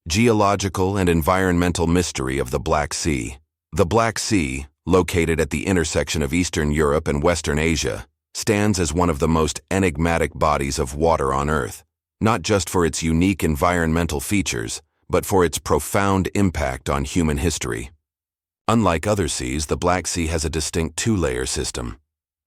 Geological and environmental mystery of the Black Sea. The Black Sea, located at the intersection of Eastern Europe and Western Asia, stands as one of the most enigmatic bodies of water on Earth, not just for its unique environmental features, but for its profound impact on human history. Unlike other seas, the Black Sea has a distinct two-layer system.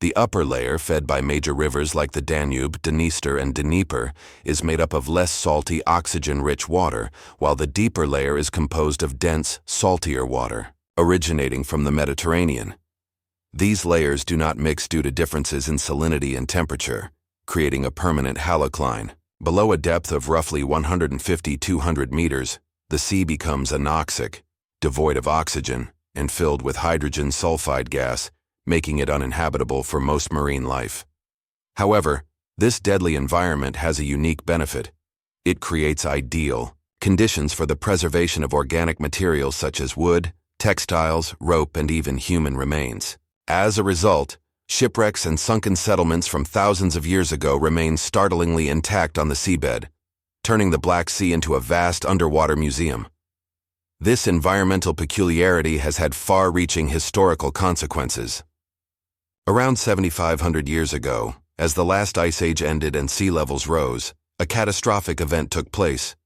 The upper layer, fed by major rivers like the Danube, Dniester, and Dnieper, is made up of less salty, oxygen-rich water, while the deeper layer is composed of dense, saltier water, originating from the Mediterranean. These layers do not mix due to differences in salinity and temperature, creating a permanent halocline. Below a depth of roughly 150–200 meters, the sea becomes anoxic, devoid of oxygen, and filled with hydrogen sulfide gas, making it uninhabitable for most marine life. However, this deadly environment has a unique benefit. It creates ideal conditions for the preservation of organic materials such as wood, textiles, rope, and even human remains. As a result, shipwrecks and sunken settlements from thousands of years ago remain startlingly intact on the seabed, turning the Black Sea into a vast underwater museum. This environmental peculiarity has had far-reaching historical consequences. Around 7,500 years ago, as the last ice age ended and sea levels rose, a catastrophic event took place.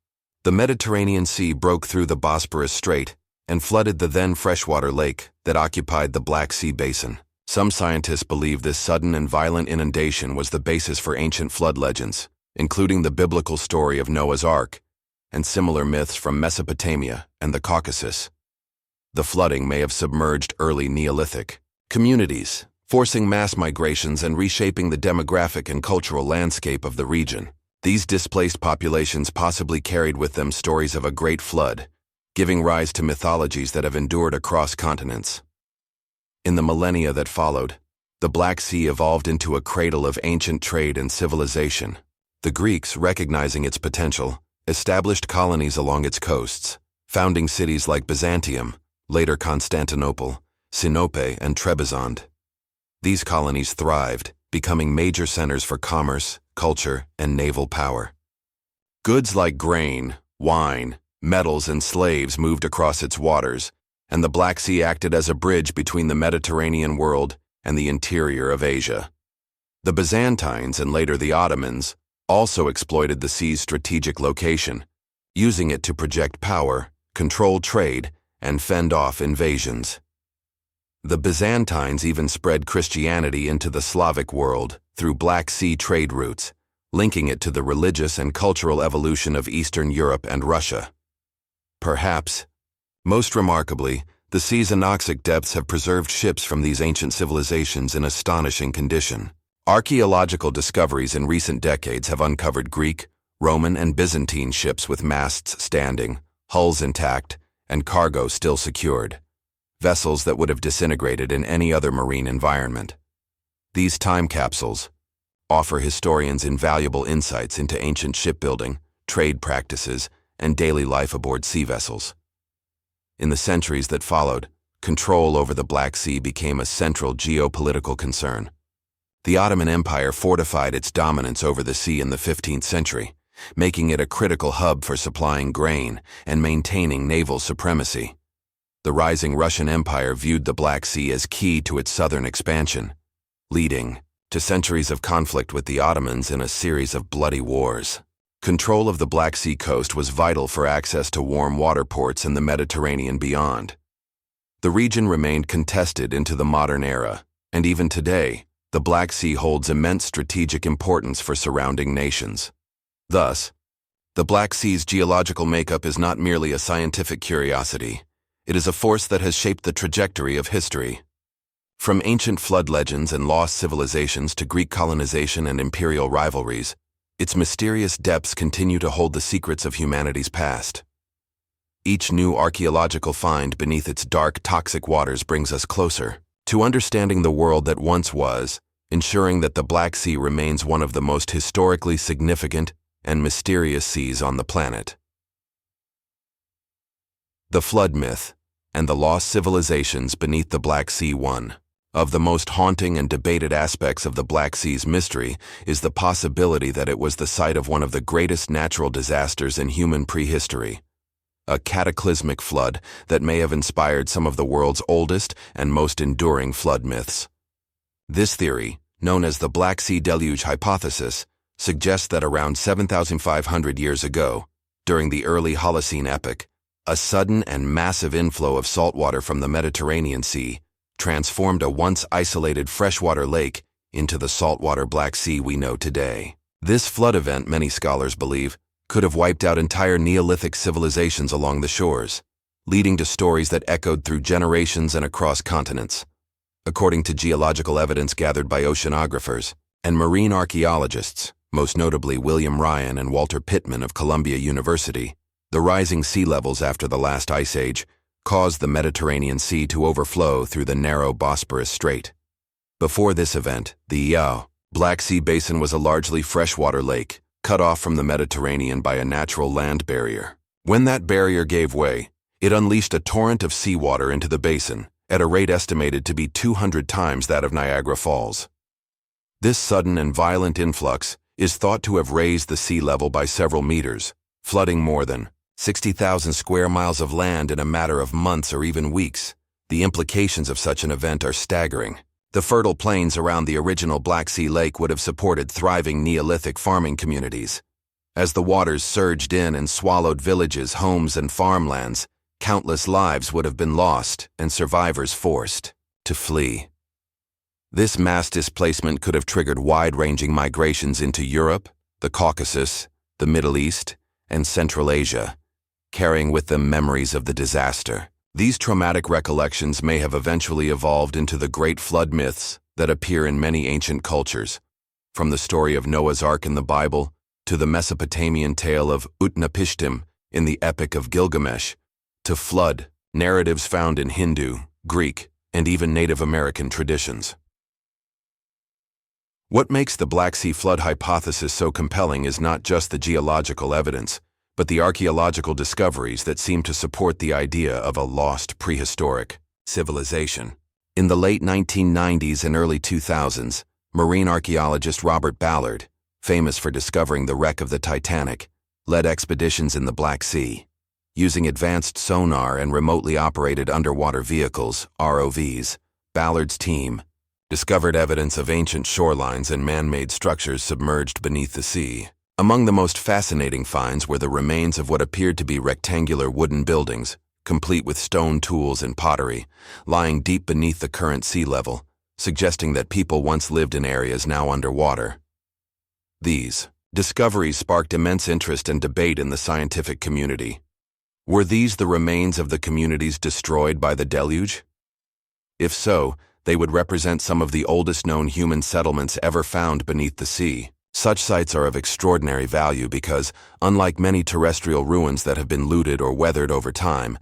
The Mediterranean Sea broke through the Bosporus Strait and flooded the then freshwater lake that occupied the Black Sea basin. Some scientists believe this sudden and violent inundation was the basis for ancient flood legends, including the biblical story of Noah's Ark and similar myths from Mesopotamia and the Caucasus. The flooding may have submerged early Neolithic communities, forcing mass migrations and reshaping the demographic and cultural landscape of the region. These displaced populations possibly carried with them stories of a great flood, giving rise to mythologies that have endured across continents. In the millennia that followed, the Black Sea evolved into a cradle of ancient trade and civilization. The Greeks, recognizing its potential, established colonies along its coasts, founding cities like Byzantium, later Constantinople, Sinope, and Trebizond. These colonies thrived, becoming major centers for commerce, culture, and naval power. Goods like grain, wine, metals, and slaves moved across its waters, and the Black Sea acted as a bridge between the Mediterranean world and the interior of Asia. The Byzantines, and later the Ottomans, also exploited the sea's strategic location, using it to project power, control trade, and fend off invasions. The Byzantines even spread Christianity into the Slavic world through Black Sea trade routes, linking it to the religious and cultural evolution of Eastern Europe and Russia. Perhaps, most remarkably, the sea's anoxic depths have preserved ships from these ancient civilizations in astonishing condition. Archaeological discoveries in recent decades have uncovered Greek, Roman, and Byzantine ships with masts standing, hulls intact, and cargo still secured. Vessels that would have disintegrated in any other marine environment. These time capsules offer historians invaluable insights into ancient shipbuilding, trade practices, and daily life aboard sea vessels. In the centuries that followed, control over the Black Sea became a central geopolitical concern. The Ottoman Empire fortified its dominance over the sea in the 15th century, making it a critical hub for supplying grain and maintaining naval supremacy. The rising Russian Empire viewed the Black Sea as key to its southern expansion, leading to centuries of conflict with the Ottomans in a series of bloody wars. Control of the Black Sea coast was vital for access to warm water ports in the Mediterranean beyond. The region remained contested into the modern era, and even today, the Black Sea holds immense strategic importance for surrounding nations. Thus, the Black Sea's geological makeup is not merely a scientific curiosity. It is a force that has shaped the trajectory of history. From ancient flood legends and lost civilizations to Greek colonization and imperial rivalries, its mysterious depths continue to hold the secrets of humanity's past. Each new archaeological find beneath its dark, toxic waters brings us closer to understanding the world that once was, ensuring that the Black Sea remains one of the most historically significant and mysterious seas on the planet. The Flood Myth and the Lost Civilizations Beneath the Black Sea. One of the most haunting and debated aspects of the Black Sea's mystery is the possibility that it was the site of one of the greatest natural disasters in human prehistory, a cataclysmic flood that may have inspired some of the world's oldest and most enduring flood myths. This theory, known as the Black Sea Deluge hypothesis, suggests that around 7,500 years ago, during the early Holocene epoch, a sudden and massive inflow of saltwater from the Mediterranean Sea transformed a once isolated freshwater lake into the saltwater Black Sea we know today. This flood event, many scholars believe, could have wiped out entire Neolithic civilizations along the shores, leading to stories that echoed through generations and across continents. According to geological evidence gathered by oceanographers and marine archaeologists, most notably William Ryan and Walter Pittman of Columbia University, the rising sea levels after the last ice age caused the Mediterranean Sea to overflow through the narrow Bosporus Strait. Before this event, the Black Sea Basin was a largely freshwater lake, cut off from the Mediterranean by a natural land barrier. When that barrier gave way, it unleashed a torrent of seawater into the basin, at a rate estimated to be 200 times that of Niagara Falls. This sudden and violent influx is thought to have raised the sea level by several meters, flooding more than 60,000 square miles of land in a matter of months or even weeks. The implications of such an event are staggering. The fertile plains around the original Black Sea Lake would have supported thriving Neolithic farming communities. As the waters surged in and swallowed villages, homes, and farmlands, countless lives would have been lost and survivors forced to flee. This mass displacement could have triggered wide-ranging migrations into Europe, the Caucasus, the Middle East, and Central Asia, carrying with them memories of the disaster. These traumatic recollections may have eventually evolved into the great flood myths that appear in many ancient cultures, from the story of Noah's Ark in the Bible to the Mesopotamian tale of Utnapishtim in the Epic of Gilgamesh, to flood narratives found in Hindu, Greek, and even Native American traditions. What makes the Black Sea flood hypothesis so compelling is not just the geological evidence, but the archaeological discoveries that seem to support the idea of a lost prehistoric civilization. In the late 1990s and early 2000s, marine archaeologist Robert Ballard, famous for discovering the wreck of the Titanic, led expeditions in the Black Sea. Using advanced sonar and remotely operated underwater vehicles, ROVs, Ballard's team discovered evidence of ancient shorelines and man-made structures submerged beneath the sea. Among the most fascinating finds were the remains of what appeared to be rectangular wooden buildings, complete with stone tools and pottery, lying deep beneath the current sea level, suggesting that people once lived in areas now underwater. These discoveries sparked immense interest and debate in the scientific community. Were these the remains of the communities destroyed by the deluge? If so, they would represent some of the oldest known human settlements ever found beneath the sea. Such sites are of extraordinary value because, unlike many terrestrial ruins that have been looted or weathered over time,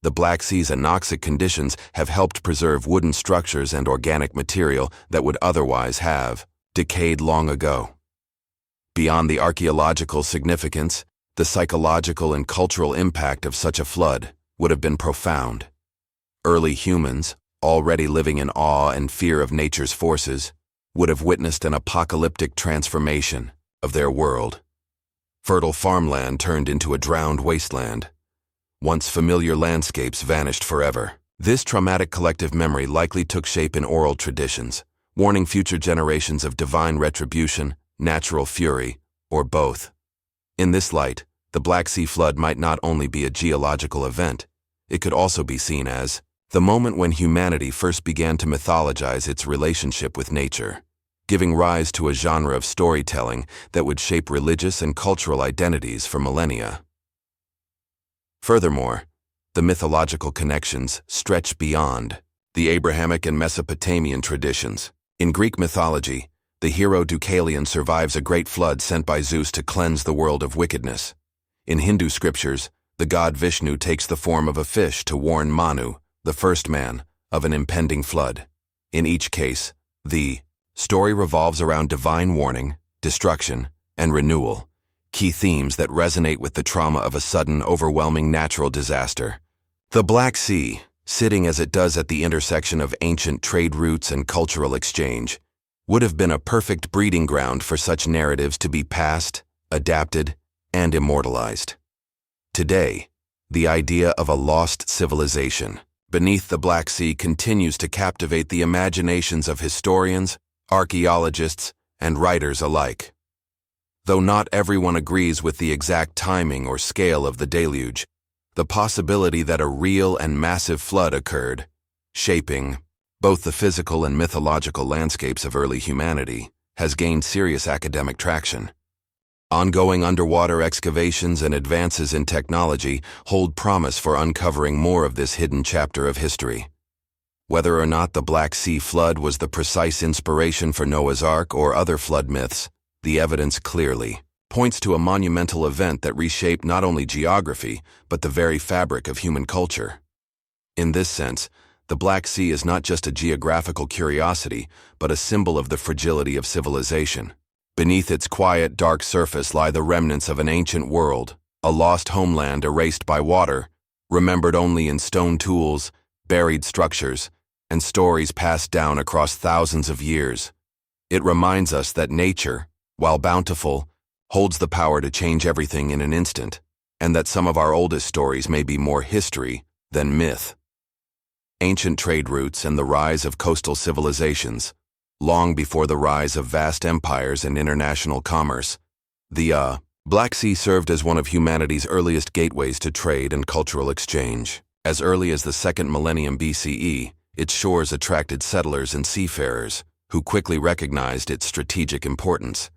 the Black Sea's anoxic conditions have helped preserve wooden structures and organic material that would otherwise have decayed long ago. Beyond the archaeological significance, the psychological and cultural impact of such a flood would have been profound. Early humans, already living in awe and fear of nature's forces, would have witnessed an apocalyptic transformation of their world. Fertile farmland turned into a drowned wasteland. Once familiar landscapes vanished forever. This traumatic collective memory likely took shape in oral traditions, warning future generations of divine retribution, natural fury, or both. In this light, the Black Sea flood might not only be a geological event, it could also be seen as the moment when humanity first began to mythologize its relationship with nature, giving rise to a genre of storytelling that would shape religious and cultural identities for millennia. Furthermore, the mythological connections stretch beyond the Abrahamic and Mesopotamian traditions. In Greek mythology, the hero Deucalion survives a great flood sent by Zeus to cleanse the world of wickedness. In Hindu scriptures, the god Vishnu takes the form of a fish to warn Manu, the first man, of an impending flood. In each case, the story revolves around divine warning, destruction, and renewal, key themes that resonate with the trauma of a sudden, overwhelming natural disaster. The Black Sea, sitting as it does at the intersection of ancient trade routes and cultural exchange, would have been a perfect breeding ground for such narratives to be passed, adapted, and immortalized. Today, The idea of a lost civilization beneath the Black Sea continues to captivate the imaginations of historians, archaeologists, and writers alike. Though not everyone agrees with the exact timing or scale of the deluge, the possibility that a real and massive flood occurred, shaping both the physical and mythological landscapes of early humanity, has gained serious academic traction. Ongoing underwater excavations and advances in technology hold promise for uncovering more of this hidden chapter of history. Whether or not the Black Sea flood was the precise inspiration for Noah's Ark or other flood myths, the evidence clearly points to a monumental event that reshaped not only geography, but the very fabric of human culture. In this sense, the Black Sea is not just a geographical curiosity, but a symbol of the fragility of civilization. Beneath its quiet, dark surface lie the remnants of an ancient world, a lost homeland erased by water, remembered only in stone tools, buried structures, and stories passed down across thousands of years. It reminds us that nature, while bountiful, holds the power to change everything in an instant, and that some of our oldest stories may be more history than myth. Ancient trade routes and the rise of coastal civilizations, long before the rise of vast empires and international commerce, the Black Sea served as one of humanity's earliest gateways to trade and cultural exchange. As early as the 2nd millennium BCE, its shores attracted settlers and seafarers, who quickly recognized its strategic importance.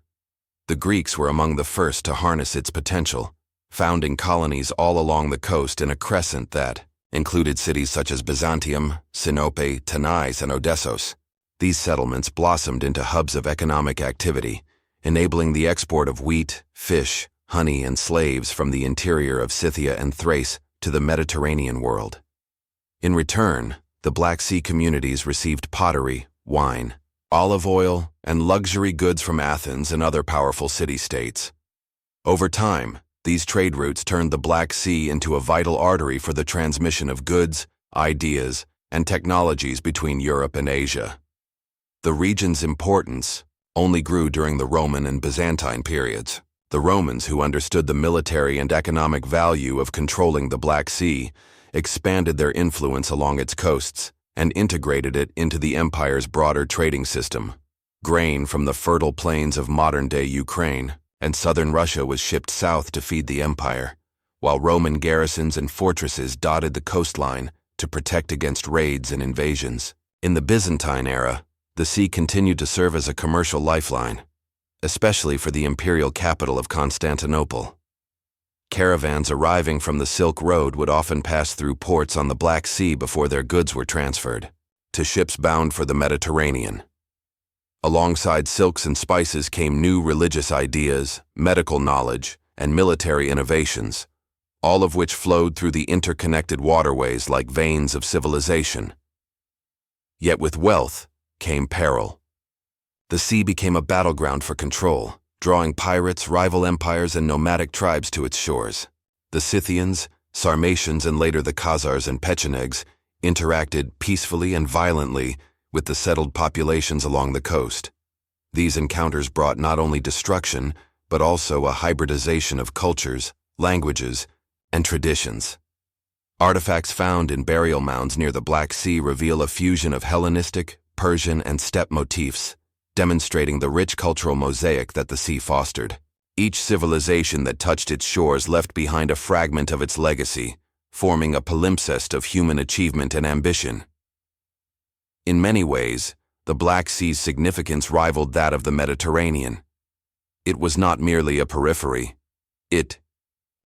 The Greeks were among the first to harness its potential, founding colonies all along the coast in a crescent that included cities such as Byzantium, Sinope, Tanais, and Odessos. These settlements blossomed into hubs of economic activity, enabling the export of wheat, fish, honey, and slaves from the interior of Scythia and Thrace to the Mediterranean world. In return, the Black Sea communities received pottery, wine, olive oil, and luxury goods from Athens and other powerful city-states. Over time, these trade routes turned the Black Sea into a vital artery for the transmission of goods, ideas, and technologies between Europe and Asia. The region's importance only grew during the Roman and Byzantine periods. The Romans, who understood the military and economic value of controlling the Black Sea, expanded their influence along its coasts and integrated it into the empire's broader trading system. Grain from the fertile plains of modern-day Ukraine and southern Russia was shipped south to feed the empire, while Roman garrisons and fortresses dotted the coastline to protect against raids and invasions. In the Byzantine era, the sea continued to serve as a commercial lifeline, especially for the imperial capital of Constantinople. Caravans arriving from the Silk Road would often pass through ports on the Black Sea before their goods were transferred to ships bound for the Mediterranean. Alongside silks and spices came new religious ideas, medical knowledge, and military innovations, all of which flowed through the interconnected waterways like veins of civilization. Yet with wealth came peril. The sea became a battleground for control, drawing pirates, rival empires, and nomadic tribes to its shores. The Scythians, Sarmatians, and later the Khazars and Pechenegs interacted peacefully and violently with the settled populations along the coast. These encounters brought not only destruction, but also a hybridization of cultures, languages, and traditions. Artifacts found in burial mounds near the Black Sea reveal a fusion of Hellenistic, Persian, and steppe motifs, demonstrating the rich cultural mosaic that the sea fostered. Each civilization that touched its shores left behind a fragment of its legacy, forming a palimpsest of human achievement and ambition. In many ways, the Black Sea's significance rivaled that of the Mediterranean. It was not merely a periphery. It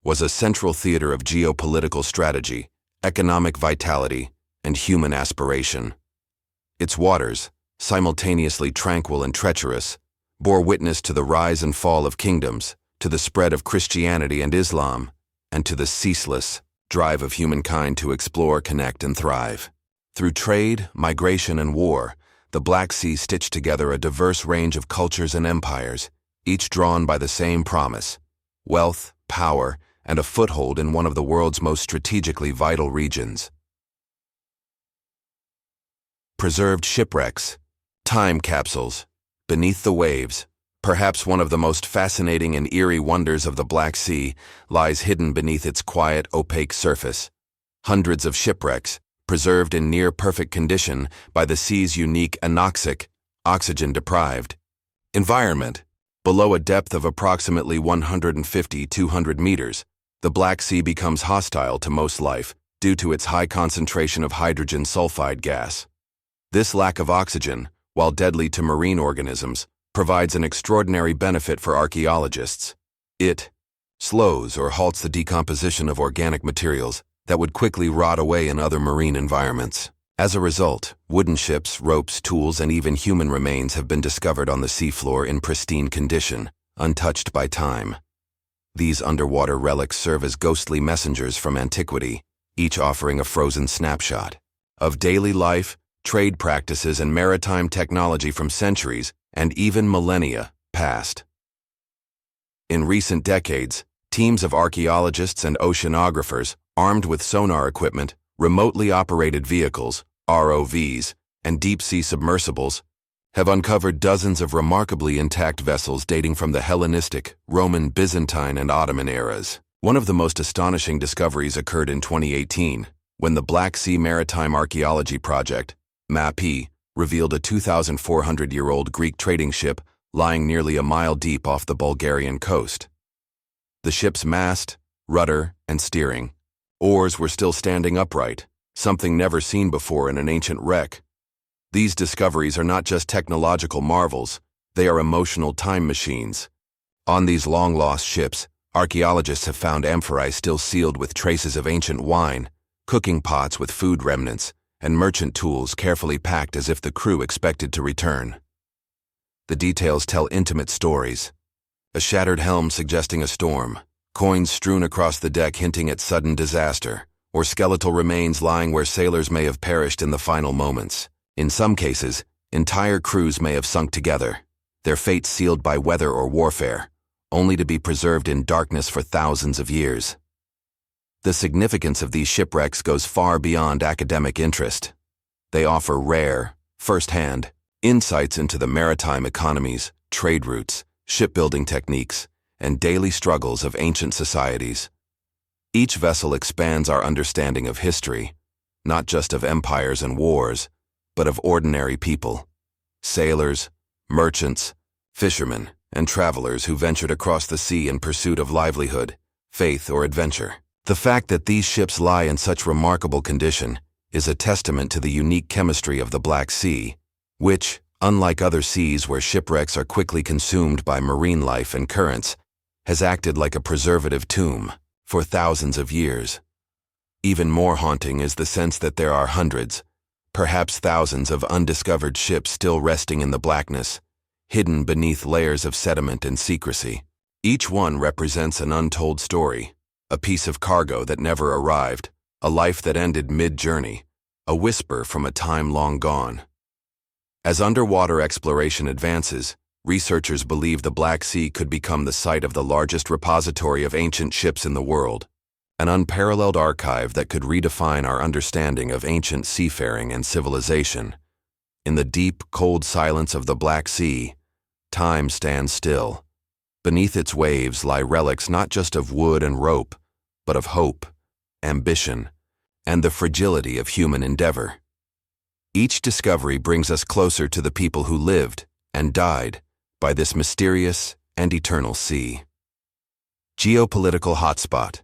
was a central theater of geopolitical strategy, economic vitality, and human aspiration. Its waters, simultaneously tranquil and treacherous, bore witness to the rise and fall of kingdoms, to the spread of Christianity and Islam, and to the ceaseless drive of humankind to explore, connect, and thrive. Through trade, migration, and war, the Black Sea stitched together a diverse range of cultures and empires, each drawn by the same promise: wealth, power, and a foothold in one of the world's most strategically vital regions. Preserved shipwrecks, time capsules, beneath the waves, Perhaps one of the most fascinating and eerie wonders of the Black Sea lies hidden beneath its quiet, opaque surface. Hundreds of shipwrecks, preserved in near-perfect condition by the sea's unique anoxic, oxygen-deprived environment. Below a depth of approximately 150-200 meters, the Black Sea becomes hostile to most life due to its high concentration of hydrogen sulfide gas. This lack of oxygen, while deadly to marine organisms, provides an extraordinary benefit for archaeologists. It slows or halts the decomposition of organic materials that would quickly rot away in other marine environments. As a result, wooden ships, ropes, tools, and even human remains have been discovered on the seafloor in pristine condition, untouched by time. These underwater relics serve as ghostly messengers from antiquity, each offering a frozen snapshot of daily life, trade practices, and maritime technology from centuries and even millennia past. In recent decades, teams of archaeologists and oceanographers, armed with sonar equipment, remotely operated vehicles, ROVs, and deep-sea submersibles, have uncovered dozens of remarkably intact vessels dating from the Hellenistic, Roman, Byzantine, and Ottoman eras. One of the most astonishing discoveries occurred in 2018, when the Black Sea Maritime Archaeology Project, MAPI, revealed a 2,400-year-old Greek trading ship lying nearly a mile deep off the Bulgarian coast. The ship's mast, rudder, and steering oars were still standing upright, something never seen before in an ancient wreck. These discoveries are not just technological marvels, they are emotional time machines. On these long-lost ships, archaeologists have found amphorae still sealed with traces of ancient wine, cooking pots with food remnants, and merchant tools carefully packed as if the crew expected to return. The details tell intimate stories. A shattered helm suggesting a storm, coins strewn across the deck hinting at sudden disaster, or skeletal remains lying where sailors may have perished in the final moments. In some cases, entire crews may have sunk together, their fates sealed by weather or warfare, only to be preserved in darkness for thousands of years. The significance of these shipwrecks goes far beyond academic interest. They offer rare, first-hand, insights into the maritime economies, trade routes, shipbuilding techniques, and daily struggles of ancient societies. Each vessel expands our understanding of history, not just of empires and wars, but of ordinary people, sailors, merchants, fishermen, and travelers who ventured across the sea in pursuit of livelihood, faith, or adventure. The fact that these ships lie in such remarkable condition is a testament to the unique chemistry of the Black Sea, which, unlike other seas where shipwrecks are quickly consumed by marine life and currents, has acted like a preservative tomb for thousands of years. Even more haunting is the sense that there are hundreds, perhaps thousands of undiscovered ships still resting in the blackness, hidden beneath layers of sediment and secrecy. Each one represents an untold story, a piece of cargo that never arrived, a life that ended mid-journey, a whisper from a time long gone. As underwater exploration advances, researchers believe the Black Sea could become the site of the largest repository of ancient ships in the world, an unparalleled archive that could redefine our understanding of ancient seafaring and civilization. In the deep, cold silence of the Black Sea, time stands still. Beneath its waves lie relics not just of wood and rope, but of hope, ambition, and the fragility of human endeavor. Each discovery brings us closer to the people who lived and died by this mysterious and eternal sea. Geopolitical hotspot.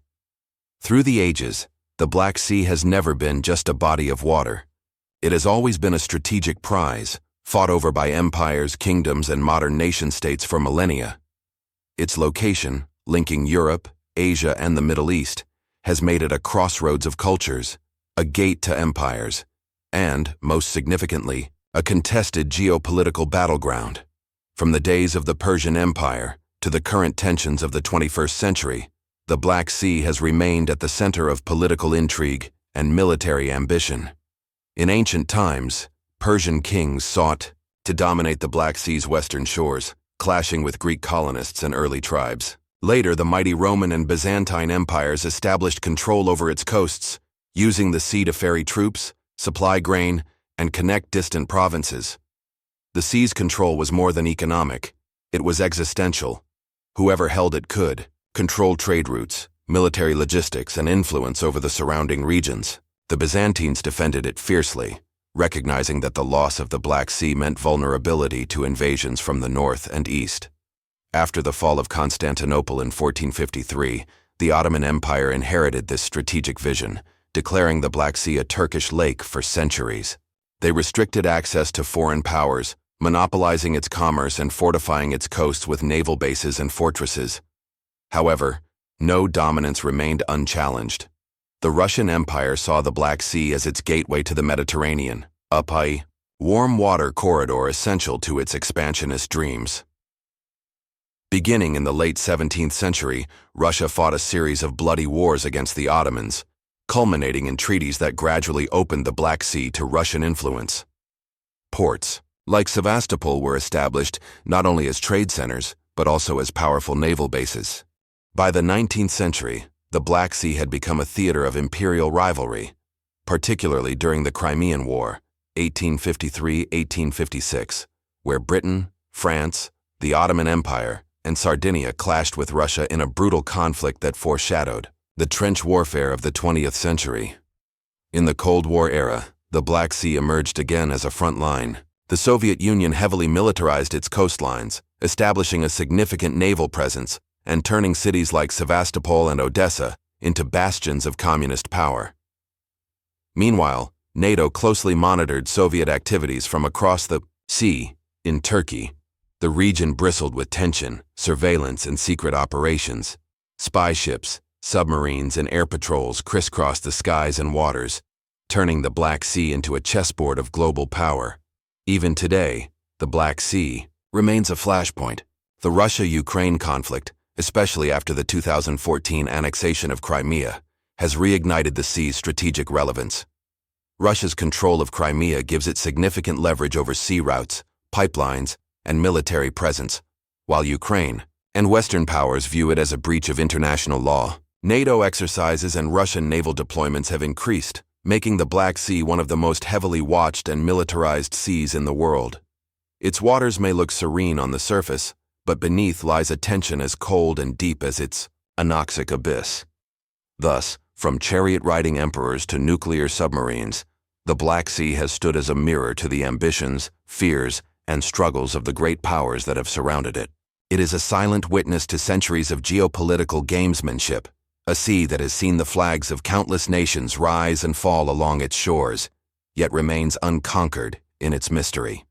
Through the ages, the Black Sea has never been just a body of water. It has always been a strategic prize, fought over by empires, kingdoms, and modern nation-states for millennia. Its location, linking Europe, Asia, and the Middle East, has made it a crossroads of cultures, a gate to empires, and, most significantly, a contested geopolitical battleground. From the days of the Persian Empire to the current tensions of the 21st century, the Black Sea has remained at the center of political intrigue and military ambition. In ancient times, Persian kings sought to dominate the Black Sea's western shores, clashing with Greek colonists and early tribes. Later, the mighty Roman and Byzantine empires established control over its coasts, using the sea to ferry troops, supply grain, and connect distant provinces. The sea's control was more than economic. It was existential. Whoever held it could control trade routes, military logistics, and influence over the surrounding regions. The Byzantines defended it fiercely, recognizing that the loss of the Black Sea meant vulnerability to invasions from the north and east. After the fall of Constantinople in 1453, the Ottoman Empire inherited this strategic vision, declaring the Black Sea a Turkish lake for centuries. They restricted access to foreign powers, monopolizing its commerce and fortifying its coasts with naval bases and fortresses. However, no dominance remained unchallenged. The Russian Empire saw the Black Sea as its gateway to the Mediterranean, a warm water corridor essential to its expansionist dreams. Beginning in the late 17th century, Russia fought a series of bloody wars against the Ottomans, culminating in treaties that gradually opened the Black Sea to Russian influence. Ports, like Sevastopol, were established not only as trade centers, but also as powerful naval bases. By the 19th century, the Black Sea had become a theater of imperial rivalry, particularly during the Crimean War, 1853-1856, where Britain, France, the Ottoman Empire, and Sardinia clashed with Russia in a brutal conflict that foreshadowed the trench warfare of the 20th century. In the Cold War era, the Black Sea emerged again as a front line. The Soviet Union heavily militarized its coastlines, establishing a significant naval presence and turning cities like Sevastopol and Odessa into bastions of communist power. Meanwhile, NATO closely monitored Soviet activities from across the sea in Turkey. The region bristled with tension, surveillance, and secret operations. Spy ships, submarines, and air patrols crisscrossed the skies and waters, turning the Black Sea into a chessboard of global power. Even today, the Black Sea remains a flashpoint. The Russia-Ukraine conflict, especially after the 2014 annexation of Crimea, has reignited the sea's strategic relevance. Russia's control of Crimea gives it significant leverage over sea routes, pipelines, and military presence, while Ukraine and Western powers view it as a breach of international law. NATO exercises and Russian naval deployments have increased, making the Black Sea one of the most heavily watched and militarized seas in the world. Its waters may look serene on the surface, but beneath lies a tension as cold and deep as its anoxic abyss. Thus, from chariot-riding emperors to nuclear submarines, the Black Sea has stood as a mirror to the ambitions, fears, and struggles of the great powers that have surrounded it. It is a silent witness to centuries of geopolitical gamesmanship, a sea that has seen the flags of countless nations rise and fall along its shores, yet remains unconquered in its mystery.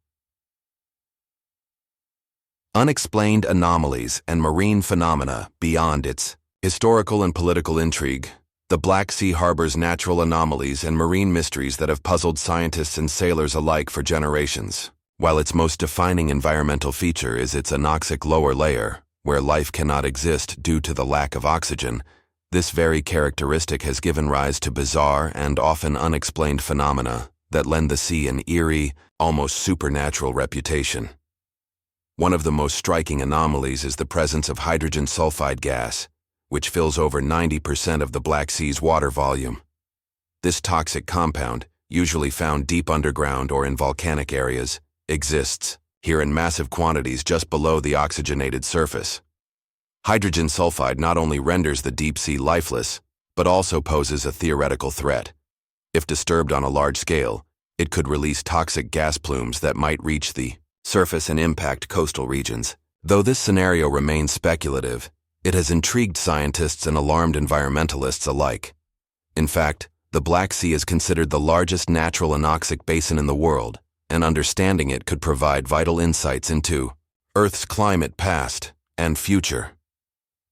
Unexplained anomalies and marine phenomena beyond its historical and political intrigue, the Black Sea harbors natural anomalies and marine mysteries that have puzzled scientists and sailors alike for generations. While its most defining environmental feature is its anoxic lower layer, where life cannot exist due to the lack of oxygen, this very characteristic has given rise to bizarre and often unexplained phenomena that lend the sea an eerie, almost supernatural reputation. One of the most striking anomalies is the presence of hydrogen sulfide gas, which fills over 90% of the Black Sea's water volume. This toxic compound, usually found deep underground or in volcanic areas, exists here in massive quantities just below the oxygenated surface. Hydrogen sulfide not only renders the deep sea lifeless, but also poses a theoretical threat. If disturbed on a large scale, it could release toxic gas plumes that might reach the surface and impact coastal regions. Though this scenario remains speculative, it has intrigued scientists and alarmed environmentalists alike. In fact, the Black Sea is considered the largest natural anoxic basin in the world, and understanding it could provide vital insights into Earth's climate past and future.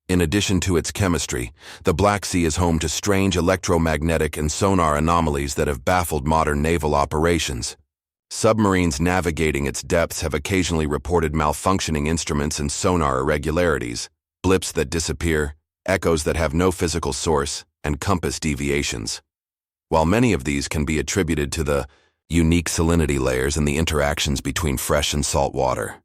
In addition to its chemistry, the Black Sea is home to strange electromagnetic and sonar anomalies that have baffled modern naval operations. Submarines navigating its depths have occasionally reported malfunctioning instruments and sonar irregularities, blips that disappear, echoes that have no physical source, and compass deviations. While many of these can be attributed to the unique salinity layers and the interactions between fresh and salt water,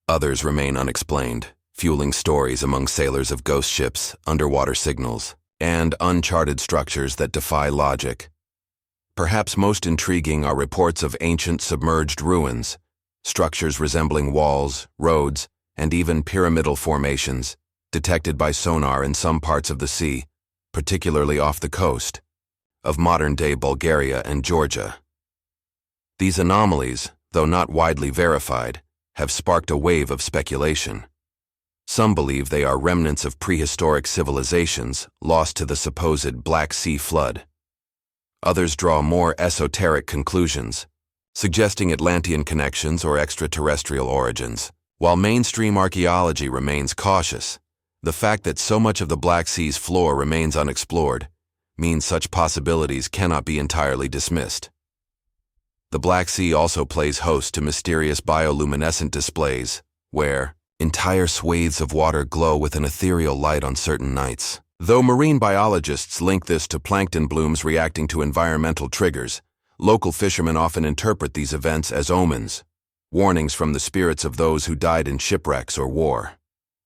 others remain unexplained, fueling stories among sailors of ghost ships, underwater signals, and uncharted structures that defy logic. Perhaps most intriguing are reports of ancient submerged ruins, structures resembling walls, roads, and even pyramidal formations, detected by sonar in some parts of the sea, particularly off the coast of modern-day Bulgaria and Georgia. These anomalies, though not widely verified, have sparked a wave of speculation. Some believe they are remnants of prehistoric civilizations lost to the supposed Black Sea flood. Others draw more esoteric conclusions, suggesting Atlantean connections or extraterrestrial origins. While mainstream archaeology remains cautious, the fact that so much of the Black Sea's floor remains unexplored means such possibilities cannot be entirely dismissed. The Black Sea also plays host to mysterious bioluminescent displays, where entire swathes of water glow with an ethereal light on certain nights. Though marine biologists link this to plankton blooms reacting to environmental triggers, local fishermen often interpret these events as omens, warnings from the spirits of those who died in shipwrecks or war.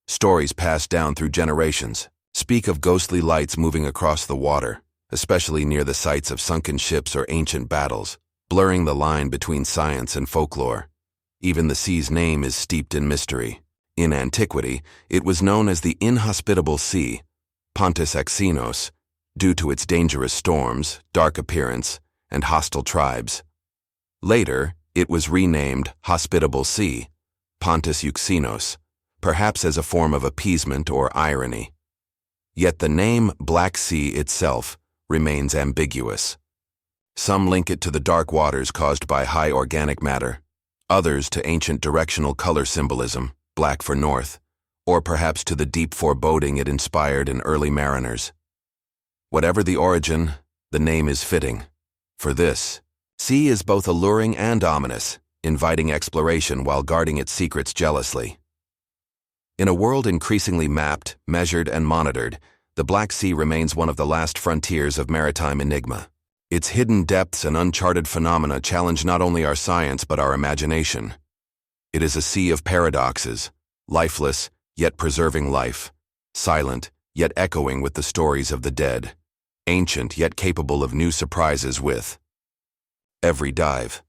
Stories passed down through generations speak of ghostly lights moving across the water, especially near the sites of sunken ships or ancient battles, blurring the line between science and folklore. Even the sea's name is steeped in mystery. In antiquity, it was known as the inhospitable sea, Pontus Exynos, due to its dangerous storms, dark appearance, and hostile tribes. Later, it was renamed Hospitable Sea, Pontus Euxenos, perhaps as a form of appeasement or irony. Yet the name Black Sea itself remains ambiguous. Some link it to the dark waters caused by high organic matter, others to ancient directional color symbolism, black for north, or perhaps to the deep foreboding it inspired in early mariners. Whatever the origin, the name is fitting. For this, sea is both alluring and ominous, inviting exploration while guarding its secrets jealously. In a world increasingly mapped, measured, and monitored, the Black Sea remains one of the last frontiers of maritime enigma. Its hidden depths and uncharted phenomena challenge not only our science but our imagination. It is a sea of paradoxes, lifeless, yet preserving life, silent, yet echoing with the stories of the dead, ancient, yet capable of new surprises with every dive.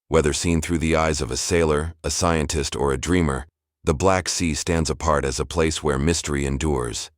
Whether seen through the eyes of a sailor, a scientist, or a dreamer, the Black Sea stands apart as a place where mystery endures.